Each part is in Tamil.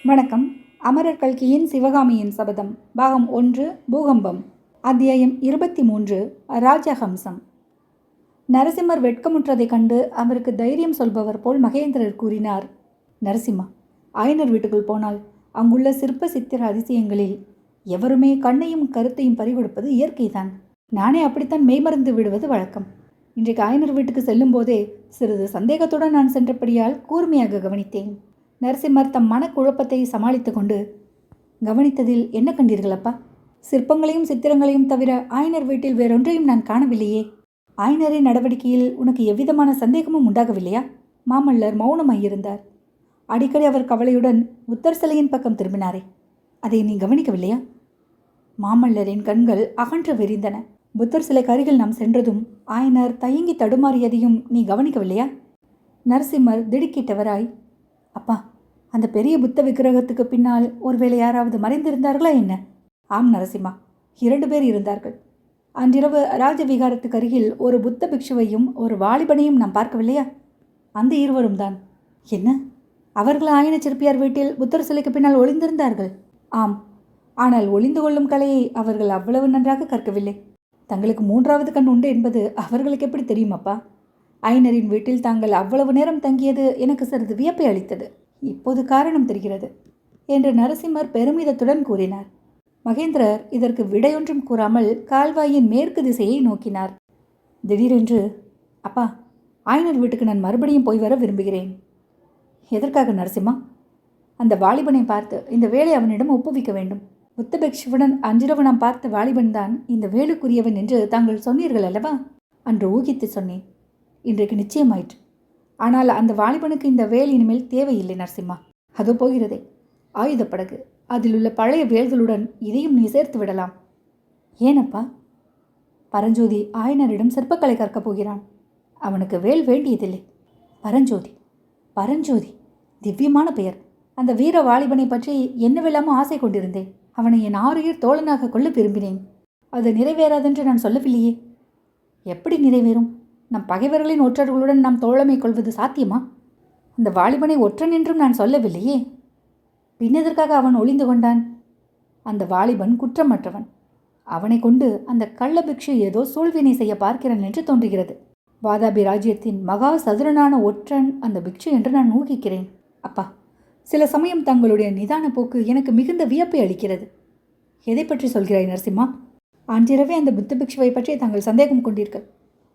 வணக்கம். அமரர் கல்கியின் சிவகாமியின் சபதம் பாகம் 1 பூகம்பம் அத்தியாயம் 23 ராஜஹம்சம். நரசிம்மர் வெட்கமுற்றதைக் கண்டு அவருக்கு தைரியம் சொல்பவர் போல் மகேந்திரர் கூறினார். நரசிம்மா, ஆயனர் வீட்டுக்குள் போனால் அங்குள்ள சிற்ப சித்திர அதிசயங்களில் எவருமே கண்ணையும் கருத்தையும் பறிகொடுப்பது இயற்கைதான். நானே அப்படித்தான் மெய்மறந்து விடுவது வழக்கம். இன்றைக்கு ஆயனர் வீட்டுக்கு செல்லும் போதே சிறிது சந்தேகத்துடன் நான் சென்றபடியால் கூர்மையாக கவனித்தேன். நரசிம்மர் தம் மனக்குழப்பத்தை சமாளித்து கொண்டு, கவனித்ததில் என்ன கண்டீர்களப்பா? சிற்பங்களையும் சித்திரங்களையும் தவிர ஆயனர் வீட்டில் வேறொன்றையும் நான் காணவில்லையே. ஆயனரின் நடவடிக்கையில் உனக்கு எவ்விதமான சந்தேகமும் உண்டாகவில்லையா? மாமல்லர் மௌனமாயிருந்தார். அடிக்கடி அவர் கவலையுடன் புத்தர் சிலையின் பக்கம் திரும்பினாரே, அதை நீ கவனிக்கவில்லையா? மாமல்லரின் கண்கள் அகன்று விரிந்தன. புத்தர் சிலைக்கு அருகில் நாம் சென்றதும் ஆயனர் தயங்கி தடுமாறியதையும் நீ கவனிக்கவில்லையா? நரசிம்மர் திடுக்கிட்டவராய், அப்பா, அந்த பெரிய புத்த விக்கிரகத்துக்கு பின்னால் ஒருவேளை யாராவது மறைந்திருந்தார்களா என்ன? ஆம் நரசிம்மா, 2 பேர் இருந்தார்கள். அன்றிரவு ராஜவிகாரத்துக்கு அருகில் ஒரு புத்த பிக்ஷுவையும் ஒரு வாலிபனையும் நாம் பார்க்கவில்லையா? அந்த இருவரும் தான். என்ன, அவர்கள் ஆயன சிற்பியார் வீட்டில் புத்தர் சிலைக்கு பின்னால் ஒளிந்திருந்தார்கள்? ஆம், ஆனால் ஒளிந்து கொள்ளும் கலையை அவர்கள் அவ்வளவு நன்றாக கற்கவில்லை. தங்களுக்கு 3வது கண் உண்டு என்பது அவர்களுக்கு எப்படி தெரியுமப்பா? ஆயனரின் வீட்டில் தாங்கள் அவ்வளவு நேரம் தங்கியது எனக்கு சிறிது வியப்பை அளித்தது. இப்போது காரணம் தெரிகிறது என்று நரசிம்மர் பெருமிதத்துடன் கூறினார். மகேந்திரர் இதற்கு விடையொன்றும் கூறாமல் கால்வாயின் மேற்கு திசையை நோக்கினார். திடீரென்று, அப்பா, ஆயனர் வீட்டுக்கு நான் மறுபடியும் போய் வர விரும்புகிறேன். எதற்காக நரசிம்மா? அந்த வாலிபனை பார்த்து இந்த வேலை அவனிடம் ஒப்புவிக்க வேண்டும். புத்தபிக்ஷுவுடன் அன்றிரவு நாம் பார்த்த வாலிபன் தான் இந்த வேலுக்குரியவன் என்று தாங்கள் சொன்னீர்கள் அல்லவா? அன்று ஊகித்து சொன்னேன். இன்றைக்கு நிச்சயமாயிற்று. ஆனால் அந்த வாலிபனுக்கு இந்த வேல் இனிமேல் தேவையில்லை நரசிம்மா. அதோ போகிறதே ஆயுதப்படகு, அதில் உள்ள பழைய வேல்களுடன் இதையும் நீ சேர்த்து விடலாம். ஏனப்பா? பரஞ்சோதி ஆயனரிடம் சிற்பக்கலை கற்கப் போகிறான். அவனுக்கு வேல் வேண்டியதில்லை. பரஞ்சோதி பரஞ்சோதி திவ்யமான பெயர். அந்த வீர வாலிபனை பற்றி என்னவெல்லாமோ ஆசை கொண்டிருந்தேன். அவனை என் ஆறுயிர் தோழனாக கொள்ள விரும்பினேன். அது நிறைவேறாதென்று நான் சொல்லவில்லையே. எப்படி நிறைவேறும்? நம் பகைவர்களின் ஒற்றர்களுடன் நாம் தோழமை கொள்வது சாத்தியமா? அந்த வாலிபனை ஒற்றன் என்றும் நான் சொல்லவில்லையே. பின்னதற்காக அவன் ஒளிந்து கொண்டான்? அந்த வாலிபன் குற்றமற்றவன். அவனை கொண்டு அந்த கள்ளபிக்ஷு ஏதோ சூழ்வினை செய்ய பார்க்கிறான் என்று தோன்றுகிறது. வாதாபி ராஜ்யத்தின் மகா சதுரனான ஒற்றன் அந்த பிக்ஷு என்று நான் ஊகிக்கிறேன். அப்பா, சில சமயம் தங்களுடைய நிதான போக்கு எனக்கு மிகுந்த வியப்பை அளிக்கிறது. எதை பற்றி சொல்கிறாய் நரசிம்மா? அன்றிரவே அந்த புத்த பிக்ஷுவை பற்றி தாங்கள் சந்தேகம் கொண்டீர்கள்.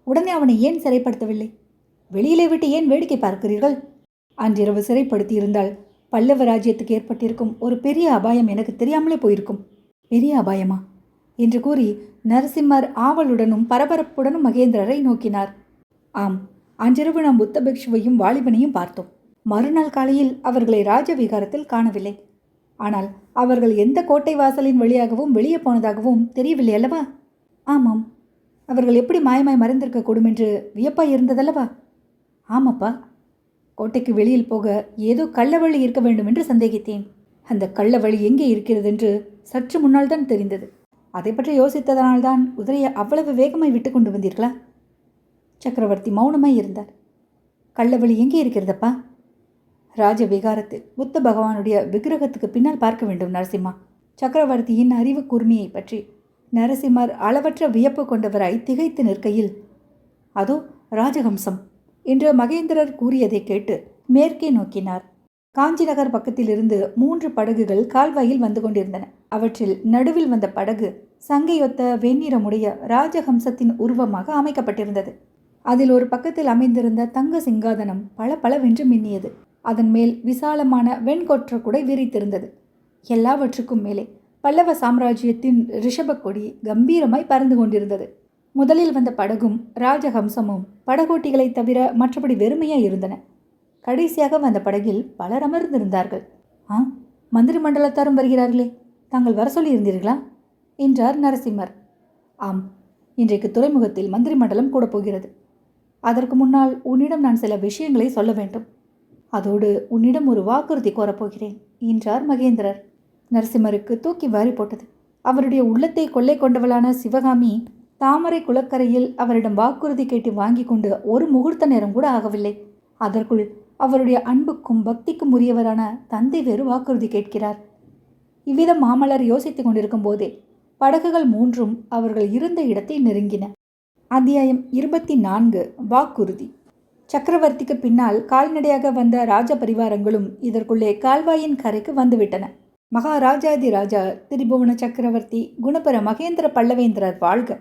உடனே அவனை ஏன் சிறைப்படுத்தவில்லை? வெளியிலே விட்டு ஏன் வேடிக்கை பார்க்கிறீர்கள்? அன்றிரவு சிறைப்படுத்தி இருந்தால் பல்லவ ராஜ்யத்துக்கு ஏற்பட்டிருக்கும் ஒரு பெரிய அபாயம் எனக்கு தெரியாமலே போயிருக்கும். பெரிய அபாயமா என்று கூறி நரசிம்மர் ஆவலுடனும் பரபரப்புடனும் மகேந்திரரை நோக்கினார். ஆம், அன்றிரவு நாம் புத்த பிக்ஷுவையும் வாலிபனையும் பார்த்தோம். மறுநாள் காலையில் அவர்களை ராஜவிகாரத்தில் காணவில்லை. ஆனால் அவர்கள் எந்த கோட்டை வாசலின் வழியாகவும் வெளியே போனதாகவும் தெரியவில்லை அல்லவா? ஆமாம், அவர்கள் எப்படி மாயமாய் மறைந்திருக்கக்கூடும் என்று வியப்பாய் இருந்ததல்லவா? ஆமாப்பா, கோட்டைக்கு வெளியில் போக ஏதோ கள்ளவழி இருக்க வேண்டும் என்று சந்தேகித்தேன். அந்த கள்ளவழி எங்கே இருக்கிறது என்று சற்று முன்னால் தான் தெரிந்தது. அதை பற்றி யோசித்ததனால்தான் குதிரையை அவ்வளவு வேகமாய் விட்டு கொண்டு வந்தீர்களா? சக்கரவர்த்தி மௌனமாய் இருந்தார். கள்ளவழி எங்கே இருக்கிறதப்பா? ராஜவிகாரத்தில் புத்த பகவானுடைய விக்கிரகத்துக்கு பின்னால் பார்க்க வேண்டும் நரசிம்மா. சக்கரவர்த்தியின் அறிவு கூர்மையை பற்றி நரசிம்மர் அளவற்ற வியப்பு கொண்டவராய் திகைத்து நிற்கையில், அதோ ராஜஹம்சம் என்று மகேந்திரர் கூறியதை கேட்டு மேற்கே நோக்கினார். காஞ்சி நகர் பக்கத்திலிருந்து 3 படகுகள் கால்வாயில் வந்து கொண்டிருந்தன. அவற்றில் நடுவில் வந்த படகு சங்கையொத்த வெண்ணிறமுடைய ராஜஹம்சத்தின் உருவமாக அமைக்கப்பட்டிருந்தது. அதில் ஒரு பக்கத்தில் அமைந்திருந்த தங்க சிங்காதனம் பளபளவென்று மின்னியது. அதன் மேல் விசாலமான வெண்கொற்ற குடை விரித்திருந்தது. எல்லாவற்றுக்கும் மேலே பல்லவ சாம்ராஜ்யத்தின் ரிஷப கொடி கம்பீரமாய் பறந்து கொண்டிருந்தது. முதலில் வந்த படகும் ராஜஹம்சமும் படகோட்டிகளை தவிர மற்றபடி வெறுமையாய் இருந்தன. கடைசியாக வந்த படகில் பலர் அமர்ந்திருந்தார்கள். மந்திரி மண்டலத்தாரும் வருகிறார்களே, தாங்கள் வர சொல்லி இருந்தீர்களா என்றார் நரசிம்மர். ஆம், இன்றைக்கு துறைமுகத்தில் மந்திரி மண்டலம் கூட போகிறது. அதற்கு முன்னால் உன்னிடம் நான் சில விஷயங்களை சொல்ல வேண்டும். அதோடு உன்னிடம் ஒரு வாக்குறுதி கோரப்போகிறேன் என்றார் மகேந்திரர். நரசிம்மருக்கு தூக்கி வாரி போட்டது. அவருடைய உள்ளத்தை கொள்ளை கொண்டவளான சிவகாமி தாமரை குளக்கரையில் அவரிடம் வாக்குறுதி கேட்டு வாங்கி கொண்டு ஒரு முகூர்த்த நேரம் கூட ஆகவில்லை. அதற்குள் அவருடைய அன்புக்கும் பக்திக்கும் உரியவரான தந்தை வேறு வாக்குறுதி கேட்கிறார். இவ்விதம் மாமல்லர் யோசித்துக் கொண்டிருக்கும் போதே படகுகள் மூன்றும் அவர்கள் இருந்த இடத்தை நெருங்கின. அத்தியாயம் 24. வாக்குறுதி. சக்கரவர்த்திக்கு பின்னால் கால்நடையாக வந்த ராஜ பரிவாரங்களும் இதற்குள்ளே கால்வாயின் கரைக்கு வந்துவிட்டன. மகாராஜாதி ராஜா திரிபுவன சக்கரவர்த்தி குணபர மகேந்திர பல்லவேந்திரர் வாழ்க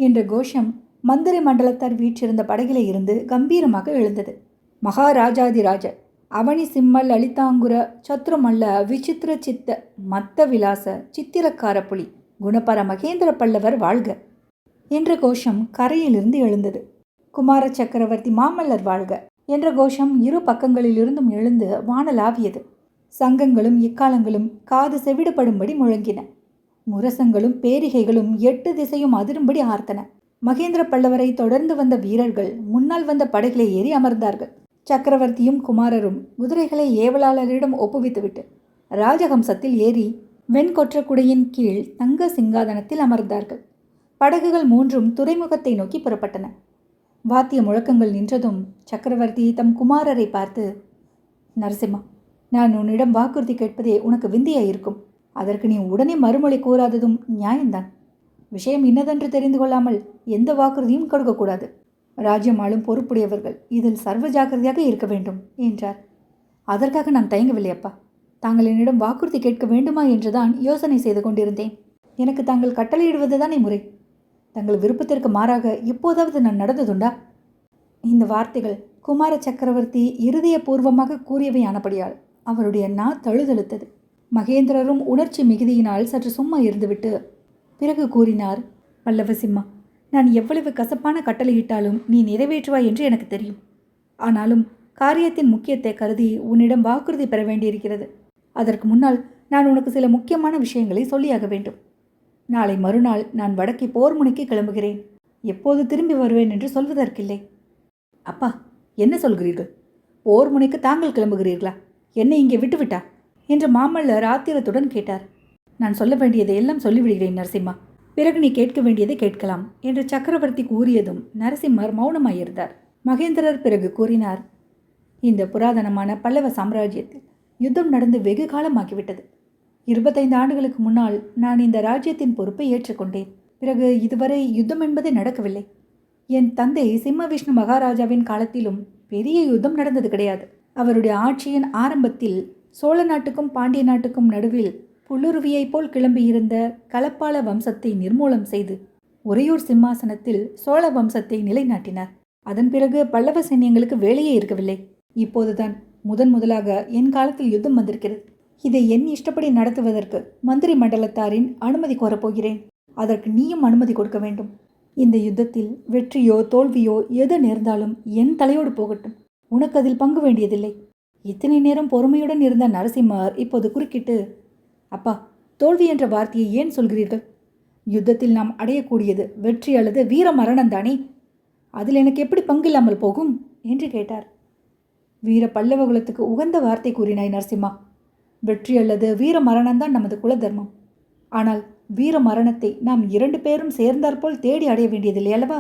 என்ற கோஷம் மந்திரி மண்டலத்தார் வீற்றிருந்த படகிலே இருந்து கம்பீரமாக எழுந்தது. மகாராஜாதி ராஜ அவனி சிம்மல் லலிதாங்குர சத்ருமல்ல விசித்திர சித்த மத்த விலாச சித்திரக்கார புலி குணபர மகேந்திர பல்லவர் வாழ்க என்ற கோஷம் கரையிலிருந்து எழுந்தது. குமார சக்கரவர்த்தி மாமல்லர் வாழ்க என்ற கோஷம் இரு பக்கங்களிலிருந்தும் எழுந்து வானலாவியது. சங்கங்களும் இக்காலங்களும் காது செவிடுபடும்படி முழங்கின. முரசங்களும் பேரிகைகளும் 8 திசையும் அதிரும்படி ஆர்த்தன. மகேந்திர பல்லவரை தொடர்ந்து வந்த வீரர்கள் முன்னால் வந்த படகிலே ஏறி அமர்ந்தார்கள். சக்கரவர்த்தியும் குமாரரும் குதிரைகளை ஏவலாளரிடம் ஒப்புவித்துவிட்டு ராஜஹம்சத்தில் ஏறி வெண்கொற்ற குடையின் கீழ் தங்க சிங்காதனத்தில் அமர்ந்தார்கள். படகுகள் மூன்றும் துறைமுகத்தை நோக்கி புறப்பட்டன. வாத்திய முழக்கங்கள் நின்றதும் சக்கரவர்த்தி தம் குமாரரை பார்த்து, நரசிம்மா, நான் உன்னிடம் வாக்குறுதி கேட்பதே உனக்கு விந்தியாயிருக்கும். அதற்கு நீ உடனே மறுமொழி கூறாததும் நியாயம்தான். விஷயம் இன்னதென்று தெரிந்து கொள்ளாமல் எந்த வாக்குறுதியும் கொடுக்கக்கூடாது. ராஜ்யம் ஆளும் பொறுப்புடையவர்கள் இதில் சர்வ ஜாக்கிரதையாக இருக்க வேண்டும் என்றார். அதற்காக நான் தயங்கவில்லை அப்பா. தாங்கள் என்னிடம் வாக்குறுதி கேட்க வேண்டுமா என்றுதான் யோசனை செய்து கொண்டிருந்தேன். எனக்கு தாங்கள் கட்டளையிடுவதுதானே முறை. தங்கள் விருப்பத்திற்கு மாறாக எப்போதாவது நான் நடந்ததுண்டா? இந்த வார்த்தைகள் குமார சக்கரவர்த்தி இருதயபூர்வமாக கூறியவையானபடியால் அவருடைய நா தழுதழுத்தது. மகேந்திரரும் உணர்ச்சி மிகுதியினால் சற்று சும்மா இருந்துவிட்டு பிறகு கூறினார், பல்லவசிம்மா, நான் எவ்வளவு கசப்பான கட்டளையிட்டாலும் நீ நிறைவேற்றுவாய் என்று எனக்கு தெரியும். ஆனாலும் காரியத்தின் முக்கியத்தை கருதி உன்னிடம் வாக்குறுதி பெற வேண்டியிருக்கிறது. அதற்கு முன்னால் நான் உனக்கு சில முக்கியமான விஷயங்களை சொல்லியாக வேண்டும். நாளை மறுநாள் நான் வடக்கே போர் முனைக்கு கிளம்புகிறேன். எப்போது திரும்பி வருவேன் என்று சொல்வதற்கில்லை. அப்பா, என்ன சொல்கிறீர்கள்? போர் முனைக்கு தாங்கள் கிளம்புகிறீர்களா? என்னை இங்கே விட்டுவிட்டா என்று மாமல்லர் ஆத்திரத்துடன் கேட்டார். நான் சொல்ல வேண்டியதை எல்லாம் சொல்லிவிடுகிறேன் நரசிம்மா. பிறகு நீ கேட்க வேண்டியதை கேட்கலாம் என்று சக்கரவர்த்தி கூறியதும் நரசிம்மர் மௌனமாயிருந்தார். மகேந்திரர் பிறகு கூறினார், இந்த புராதனமான பல்லவ சாம்ராஜ்யத்தில் யுத்தம் நடந்து வெகு காலமாகிவிட்டது. 25 ஆண்டுகளுக்கு முன்னால் நான் இந்த ராஜ்யத்தின் பொறுப்பை ஏற்றுக்கொண்டேன். பிறகு இதுவரை யுத்தம் என்பதே நடக்கவில்லை. என் தந்தை சிம்ம விஷ்ணு மகாராஜாவின் காலத்திலும் பெரிய யுத்தம் நடந்தது கிடையாது. அவருடைய ஆட்சியின் ஆரம்பத்தில் சோழ நாட்டுக்கும் பாண்டிய நாட்டுக்கும் நடுவில் புல்லுருவியைப் போல் கிளம்பியிருந்த கலப்பாள வம்சத்தை நிர்மூலம் செய்து உறையூர் சிம்மாசனத்தில் சோழ வம்சத்தை நிலைநாட்டினார். அதன் பிறகு பல்லவ சைன்யங்களுக்கு வேலையே இருக்கவில்லை. இப்போதுதான் முதலாக என் காலத்தில் யுத்தம் வந்திருக்கிறது. இதை என் இஷ்டப்படி நடத்துவதற்கு மந்திரி மண்டலத்தாரின் அனுமதி கோரப்போகிறேன். அதற்கு நீயும் அனுமதி கொடுக்க வேண்டும். இந்த யுத்தத்தில் வெற்றியோ தோல்வியோ எது நேர்ந்தாலும் என் தலையோடு போகட்டும். உனக்கு அதில் பங்கு வேண்டியதில்லை. இத்தனை நேரம் பொறுமையுடன் இருந்த நரசிம்மர் இப்போது குறுக்கிட்டு, அப்பா, தோல்வி என்ற வார்த்தையை ஏன் சொல்கிறீர்கள்? யுத்தத்தில் நாம் அடையக்கூடியது வெற்றி அல்லது வீர மரணம்தானே. அதில் எனக்கு எப்படி பங்கில்லாமல் போகும் என்று கேட்டார். வீர பல்லவ குலத்துக்கு உகந்த வார்த்தை கூறினாய் நரசிம்மா. வெற்றி அல்லது வீர மரணம்தான் நமது குல தர்மம். ஆனால் வீர மரணத்தை நாம் 2 பேரும் சேர்ந்தாற்போல் தேடி அடைய வேண்டியதில்லை அல்லவா?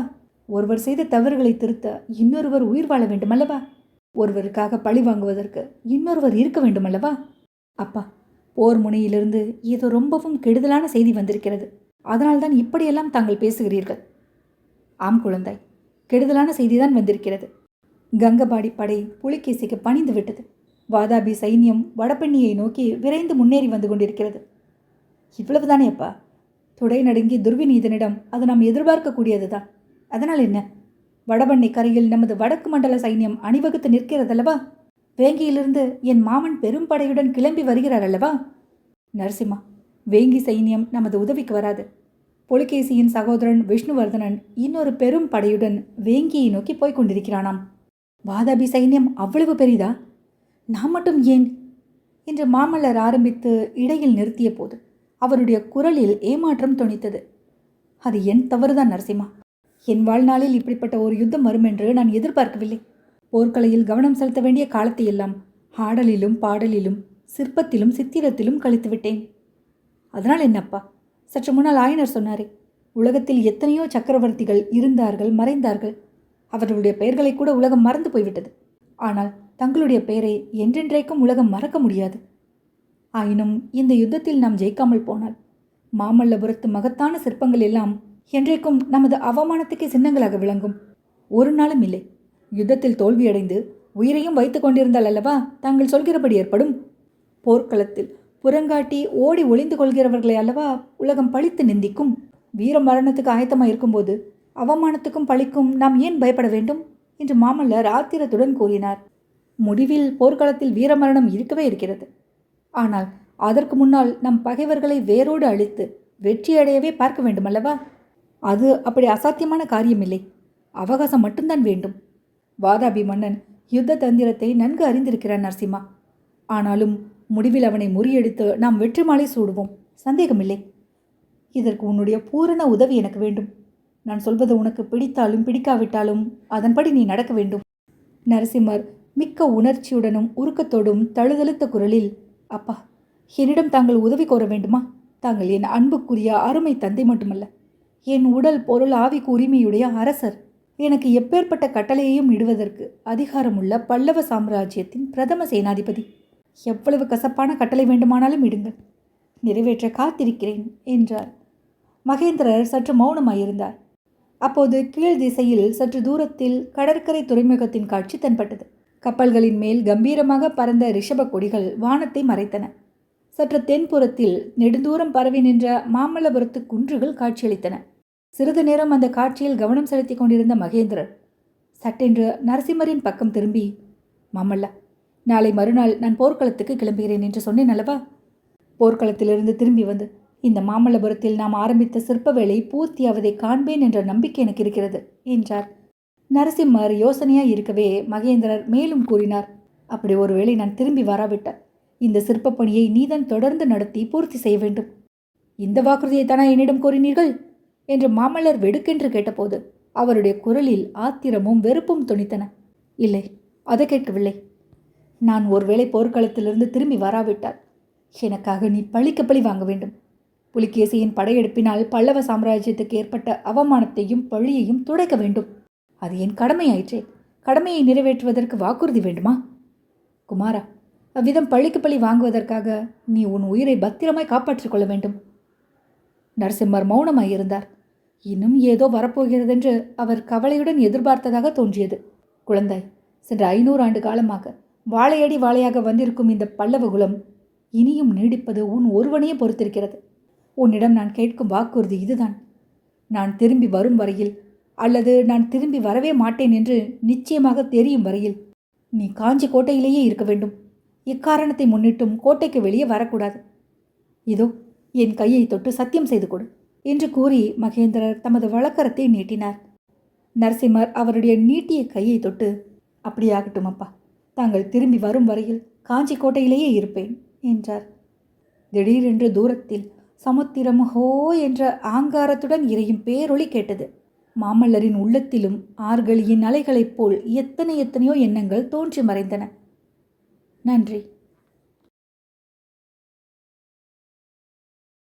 ஒருவர் செய்த தவறுகளை திருத்த இன்னொருவர் உயிர் வாழ வேண்டுமல்லவா? ஒருவருக்காக பழி வாங்குவதற்கு இன்னொருவர் இருக்க வேண்டுமல்லவா? அப்பா, போர் முனையிலிருந்து ஏதோ ரொம்பவும் கெடுதலான செய்தி வந்திருக்கிறது. அதனால்தான் இப்படியெல்லாம் தாங்கள் பேசுகிறீர்கள். ஆம் குழந்தாய், கெடுதலான செய்திதான் வந்திருக்கிறது. கங்கபாடி படை புலிகேசிக்கு பணிந்து விட்டது. வாதாபி சைன்யம் வடபெண்ணியை நோக்கி விரைந்து முன்னேறி வந்து கொண்டிருக்கிறது. இவ்வளவுதானே அப்பா? துடை நடுங்கி துர்விநீதனிடம் அது நாம் எதிர்பார்க்கக்கூடியதுதான். அதனால் என்ன? வடபெண்ணை கரையில் நமது வடக்கு மண்டல சைன்யம் அணிவகுத்து நிற்கிறதல்லவா? வேங்கியிலிருந்து என் மாமன் பெரும் படையுடன் கிளம்பி வருகிறார் அல்லவா? நரசிம்மா, வேங்கி சைன்யம் நமது உதவிக்கு வராது. புலிகேசியின் சகோதரன் விஷ்ணுவர்தனன் இன்னொரு பெரும் படையுடன் வேங்கியை நோக்கி போய்க் கொண்டிருக்கிறானாம். வாதாபி சைன்யம் அவ்வளவு பெரிதா? நான் மட்டும் ஏன் என்று மாமல்லர் ஆரம்பித்து இடையில் நிறுத்திய போது அவருடைய குரலில் ஏமாற்றம் தொனித்தது. அது என் தவறுதான் நரசிம்மா. என் வாழ்நாளில் இப்படிப்பட்ட ஒரு யுத்தம் வரும் என்று நான் எதிர்பார்க்கவில்லை. போர்க்கலையில் கவனம் செலுத்த வேண்டிய காலத்தை எல்லாம் ஆடலிலும் பாடலிலும் சிற்பத்திலும் சித்திரத்திலும் கழித்து விட்டேன். அதனால் என்னப்பா? சற்று முன்னால் ஆயனர் சொன்னாரே, உலகத்தில் எத்தனையோ சக்கரவர்த்திகள் இருந்தார்கள், மறைந்தார்கள். அவர்களுடைய பெயர்களை கூட உலகம் மறந்து போய்விட்டது. ஆனால் தங்களுடைய பெயரை என்றென்றைக்கும் உலகம் மறக்க முடியாது. ஆயினும் இந்த யுத்தத்தில் நாம் ஜெயிக்காமல் போனால் மாமல்லபுரத்து மகத்தான சிற்பங்கள் எல்லாம் என்றைக்கும் நமது அவமானத்துக்கே சின்னங்களாக விளங்கும். ஒரு நாளும் இல்லை. யுத்தத்தில் தோல்வியடைந்து உயிரையும் வைத்து கொண்டிருந்தால் அல்லவா தாங்கள் சொல்கிறபடி ஏற்படும். போர்க்களத்தில் புறங்காட்டி ஓடி ஒளிந்து கொள்கிறவர்களை அல்லவா உலகம் பழித்து நிந்திக்கும். வீர மரணத்துக்கு ஆயத்தமாக இருக்கும்போது அவமானத்துக்கும் பழிக்கும் நாம் ஏன் பயப்பட வேண்டும் என்று மாமல்லர் ஆத்திரத்துடன் கூறினார். முடிவில் போர்க்களத்தில் வீரமரணம் இருக்கவே இருக்கிறது. ஆனால் அதற்கு முன்னால் நம் பகைவர்களை வேரோடு அழித்து வெற்றியடையவே பார்க்க வேண்டுமல்லவா? அது அப்படி அசாத்தியமான காரியமில்லை. அவகாசம் மட்டும்தான் வேண்டும். வாதாபி மன்னன் யுத்த தந்திரத்தை நன்கு அறிந்திருக்கிறான் நரசிம்மா. ஆனாலும் முடிவில் அவனை முறியடித்து நாம் வெற்றி மாலை சூடுவோம், சந்தேகமில்லை. இதற்கு உன்னுடைய பூரண உதவி எனக்கு வேண்டும். நான் சொல்வது உனக்கு பிடித்தாலும் பிடிக்காவிட்டாலும் அதன்படி நீ நடக்க வேண்டும். நரசிம்மர் மிக்க உணர்ச்சியுடனும் உருக்கத்தோடும் தழுதழுத்த குரலில், அப்பா, என்னிடம் தாங்கள் உதவி கோர வேண்டுமா? தாங்கள் என் அன்புக்குரிய அருமை தந்தை மட்டுமல்ல, என் உடல் பொருள் ஆவிக்கு உரிமையுடைய அரசர். எனக்கு எப்பேற்பட்ட கட்டளையையும் இடுவதற்கு அதிகாரமுள்ள பல்லவ சாம்ராஜ்யத்தின் பிரதம சேனாதிபதி. எவ்வளவு கசப்பான கட்டளை வேண்டுமானாலும் இடுங்கள், நிறைவேற்ற காத்திருக்கிறேன் என்றார். மகேந்திரர் சற்று மௌனமாயிருந்தார். அப்போது கீழ் திசையில் சற்று தூரத்தில் கடற்கரை துறைமுகத்தின் காட்சி தென்பட்டது. கப்பல்களின் மேல் கம்பீரமாக பறந்த ரிஷப கொடிகள் வானத்தை மறைத்தன. சற்று தென்புறத்தில் நெடுந்தூரம் பரவி நின்ற மாமல்லபுரத்து குன்றுகள் காட்சியளித்தன. சிறிது நேரம் அந்த காட்சியில் கவனம் செலுத்தி கொண்டிருந்த மகேந்திரர் சட்டென்று நரசிம்மரின் பக்கம் திரும்பி, மாமல்லா, நாளை மறுநாள் நான் போர்க்களத்துக்கு கிளம்புகிறேன் என்று சொன்னேன் அல்லவா? போர்க்களத்திலிருந்து திரும்பி வந்து இந்த மாமல்லபுரத்தில் நாம் ஆரம்பித்த சிற்ப வேலை பூர்த்தியாவதை காண்பேன் என்ற நம்பிக்கை எனக்கு இருக்கிறது என்றார். நரசிம்மர் யோசனையாய் இருக்கவே மகேந்திரர் மேலும் கூறினார், அப்படி ஒருவேளை நான் திரும்பி வராவிட்டால் இந்த சிற்ப பணியை நீதான் தொடர்ந்து நடத்தி பூர்த்தி செய்ய வேண்டும். இந்த வாக்குறுதியைத்தானா என்னிடம் கூறினீர்கள் என்று மாமல்லர் வெடுக்கென்று கேட்டபோது அவருடைய குரலில் ஆத்திரமும் வெறுப்பும் துணித்தன. இல்லை, அதை கேட்கவில்லை. நான் ஒருவேளை போர்க்களத்திலிருந்து திரும்பி வராவிட்டால் எனக்காக நீ பழிக்கு பழி வாங்க வேண்டும். புலிகேசியின் படையெடுப்பினால் பல்லவ சாம்ராஜ்யத்துக்கு ஏற்பட்ட அவமானத்தையும் பழியையும் துடைக்க வேண்டும். அது என் கடமையாயிற்றே. கடமையை நிறைவேற்றுவதற்கு வாக்குறுதி வேண்டுமா? குமாரா, அவ்விதம் பழிக்கு பழி வாங்குவதற்காக நீ உன் உயிரை பத்திரமாய் காப்பாற்றிக் கொள்ள வேண்டும். நரசிம்மர் மௌனமாயிருந்தார். இன்னும் ஏதோ வரப்போகிறதென்று அவர் கவலையுடன் எதிர்பார்த்ததாக தோன்றியது. குழந்தாய், சென்ற 500 ஆண்டு காலமாக வாழையடி வாழையாக வந்திருக்கும் இந்த பல்லவ குலம் இனியும் நீடிப்பது உன் ஒருவனையே பொறுத்திருக்கிறது. உன்னிடம் நான் கேட்கும் வாக்குறுதி இதுதான். நான் திரும்பி வரும் வரையில், அல்லது நான் திரும்பி வரவே மாட்டேன் என்று நிச்சயமாக தெரியும் வரையில் நீ காஞ்சி கோட்டையிலேயே இருக்க வேண்டும். இக்காரணத்தை முன்னிட்டும் கோட்டைக்கு வெளியே வரக்கூடாது. இதோ என் கையை தொட்டு சத்தியம் செய்து கொடு என்று கூறி மகேந்திரர் தமது வழக்கரத்தை நீட்டினார். நரசிம்மர் அவருடைய நீட்டிய கையை தொட்டு, அப்படியாகட்டும் அப்பா, தாங்கள் திரும்பி வரும் வரையில் காஞ்சி கோட்டையிலேயே இருப்பேன் என்றார். திடீரென்று தூரத்தில் சமுத்திரம் ஹோ என்ற ஆங்காரத்துடன் இறையும் பேரொளி கேட்டது. மாமல்லரின் உள்ளத்திலும் ஆர்களியின் அலைகளைப் போல் எத்தனையோ எண்ணங்கள் தோன்றி மறைந்தன. நன்றி.